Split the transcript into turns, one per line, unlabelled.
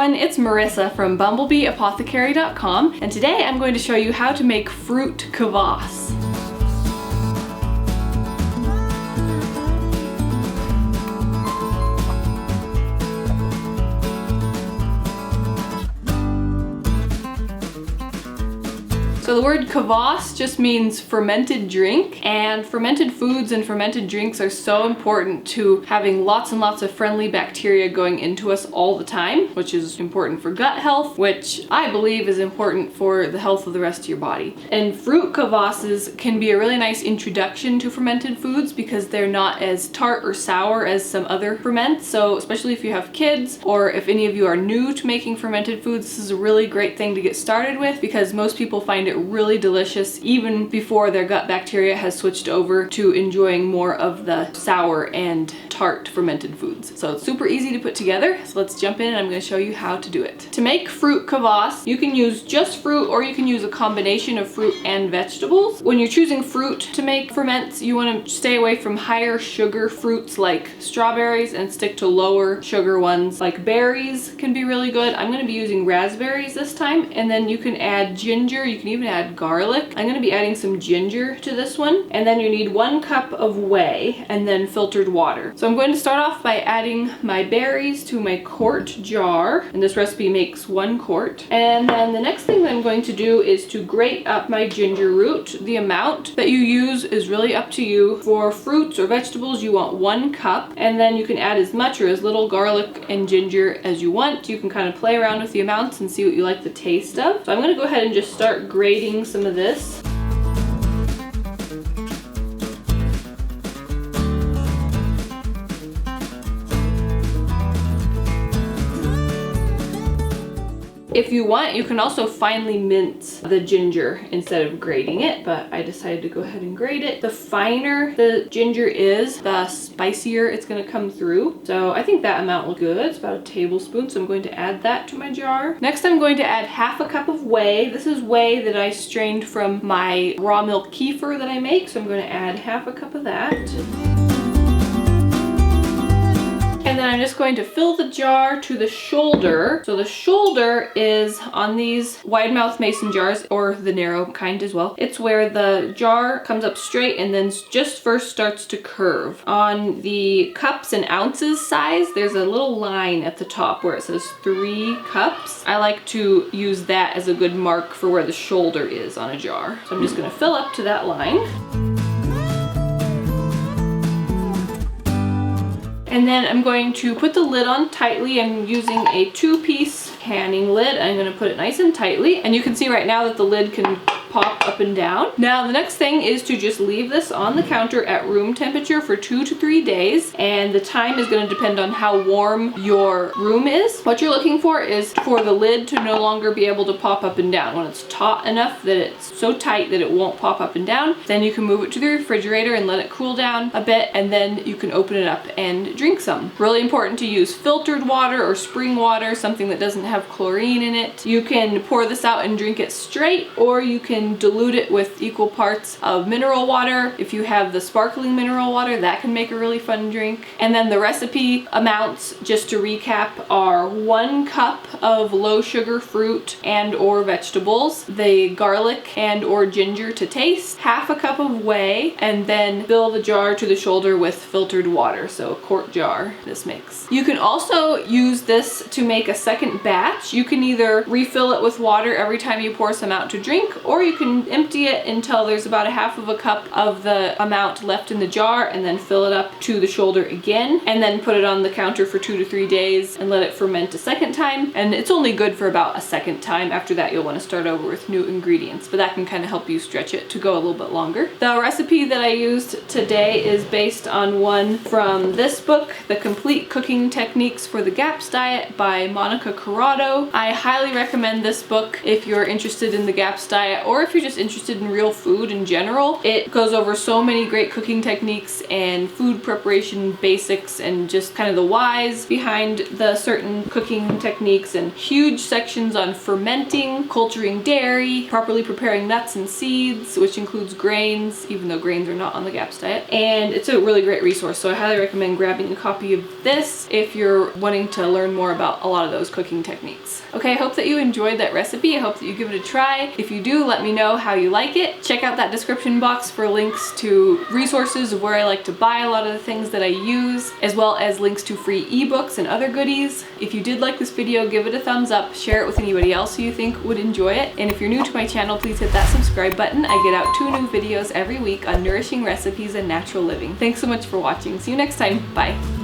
everyone, it's Marisa from BumblebeeApothecary.com, and today I'm going to show you how to make fruit kvass. So the word kvass just means fermented drink, and fermented foods and fermented drinks are so important to having lots and lots of friendly bacteria going into us all the time, which is important for gut health, which I believe is important for the health of the rest of your body. And fruit kvasses can be a really nice introduction to fermented foods because they're not as tart or sour as some other ferments. So especially if you have kids or if any of you are new to making fermented foods, this is a really great thing to get started with because most people find it really delicious even before their gut bacteria has switched over to enjoying more of the sour and tart fermented foods. So it's super easy to put together. So let's jump in and I'm going to show you how to do it. To make fruit kvass, you can use just fruit or you can use a combination of fruit and vegetables. When you're choosing fruit to make ferments, you want to stay away from higher sugar fruits like strawberries and stick to lower sugar ones like berries can be really good. I'm going to be using raspberries this time, and then you can add ginger, you can even add garlic. I'm going to be adding some ginger to this one, and then you need 1 cup of whey and then filtered water. So I'm going to start off by adding my berries to my quart jar, and this recipe makes 1 quart. And then the next thing that I'm going to do is to grate up my ginger root. The amount that you use is really up to you. For fruits or vegetables, you want 1 cup, and then you can add as much or as little garlic and ginger as you want. You can kind of play around with the amounts and see what you like the taste of. So I'm going to go ahead and just start grating some of this. If you want, you can also finely mince the ginger instead of grating it, but I decided to go ahead and grate it. The finer the ginger is, the spicier it's going to come through. So I think that amount will be good. It's about a tablespoon, so I'm going to add that to my jar. Next, I'm going to add 1/2 cup of whey. This is whey that I strained from my raw milk kefir that I make, so I'm going to add 1/2 cup of that. And then I'm just going to fill the jar to the shoulder. So the shoulder is on these wide mouth mason jars, or the narrow kind as well. It's where the jar comes up straight and then just first starts to curve. On the cups and ounces size, there's a little line at the top where it says 3 cups. I like to use that as a good mark for where the shoulder is on a jar. So I'm just going to fill up to that line. And then I'm going to put the lid on tightly. I'm using a 2-piece canning lid. I'm going to put it nice and tightly. And you can see right now that the lid can pop up and down. Now the next thing is to just leave this on the counter at room temperature for 2 to 3 days. And the time is going to depend on how warm your room is. What you're looking for is for the lid to no longer be able to pop up and down. When it's taut enough that it's so tight that it won't pop up and down, then you can move it to the refrigerator and let it cool down a bit, and then you can open it up and drink some. Really important to use filtered water or spring water, something that doesn't have chlorine in it. You can pour this out and drink it straight, or you can dilute it with equal parts of mineral water. If you have the sparkling mineral water, that can make a really fun drink. And then the recipe amounts, just to recap, are 1 cup of low sugar fruit and or vegetables, the garlic and or ginger to taste, 1/2 cup of whey, and then fill the jar to the shoulder with filtered water. So a quart jar this makes. You can also use this to make a second batch. You can either refill it with water every time you pour some out to drink, or you can empty it until there's about 1/2 cup of the amount left in the jar and then fill it up to the shoulder again, and then put it on the counter for 2 to 3 days and let it ferment a second time. And it's only good for about a second time. After that, you'll want to start over with new ingredients, but that can kind of help you stretch it to go a little bit longer. The recipe that I used today is based on one from this book, The Complete Cooking Techniques for the GAPS Diet by Monica Corrado. I highly recommend this book if you're interested in the GAPS diet, or or if you're just interested in real food in general. It goes over so many great cooking techniques and food preparation basics and just kind of the whys behind the certain cooking techniques, and huge sections on fermenting, culturing dairy, properly preparing nuts and seeds, which includes grains, even though grains are not on the GAPS diet. And it's a really great resource, so I highly recommend grabbing a copy of this if you're wanting to learn more about a lot of those cooking techniques. Okay, I hope that you enjoyed that recipe. I hope that you give it a try. If you do, let me know how you like it. Check out that description box for links to resources of where I like to buy a lot of the things that I use, as well as links to free ebooks and other goodies. If you did like this video, give it a thumbs up, share it with anybody else who you think would enjoy it. And if you're new to my channel, please hit that subscribe button. I get out 2 new videos every week on nourishing recipes and natural living. Thanks so much for watching. See you next time. Bye.